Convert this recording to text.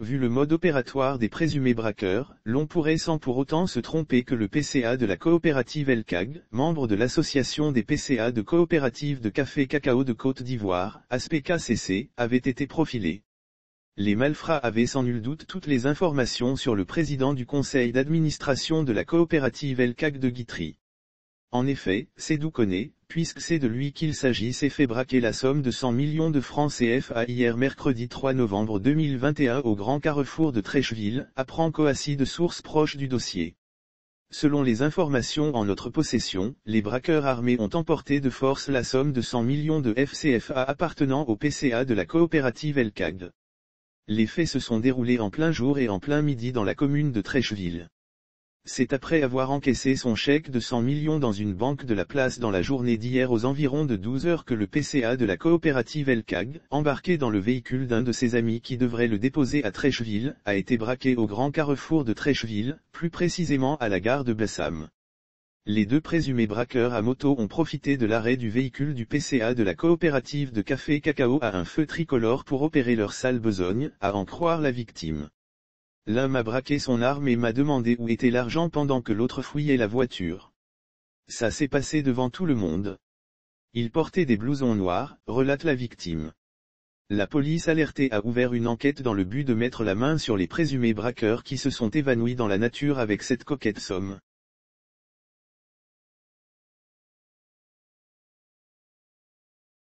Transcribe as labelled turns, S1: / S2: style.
S1: Vu le mode opératoire des présumés braqueurs, l'on pourrait sans pour autant se tromper que le PCA de la coopérative El Cag, membre de l'association des PCA de coopératives de café cacao de Côte d'Ivoire, ASPCCC, avait été profilé. Les malfrats avaient sans nul doute toutes les informations sur le président du conseil d'administration de la coopérative El Cag de Guitry. En effet, Sédou connaît, puisque c'est de lui qu'il s'agit, s'est fait braquer la somme de 100 millions de francs CFA hier mercredi 3 novembre 2021 au grand carrefour de Trècheville, apprend Coassi de sources proches du dossier. Selon les informations en notre possession, les braqueurs armés ont emporté de force la somme de 100 millions de FCFA appartenant au PCA de la coopérative El Cag. Les faits se sont déroulés en plein jour et en plein midi dans la commune de Trècheville. C'est après avoir encaissé son chèque de 100 millions dans une banque de la place dans la journée d'hier aux environs de 12 heures que le PCA de la coopérative El Cag, embarqué dans le véhicule d'un de ses amis qui devrait le déposer à Trècheville, a été braqué au grand carrefour de Trècheville, plus précisément à la gare de Blessam. Les deux présumés braqueurs à moto ont profité de l'arrêt du véhicule du PCA de la coopérative de café cacao à un feu tricolore pour opérer leur sale besogne, à en croire la victime. L'un m'a braqué son arme et m'a demandé où était l'argent pendant que l'autre fouillait la voiture. Ça s'est passé devant tout le monde. Il portait des blousons noirs, relate la victime. La police alertée a ouvert une enquête dans le but de mettre la main sur les présumés braqueurs qui se sont évanouis dans la nature avec cette coquette somme.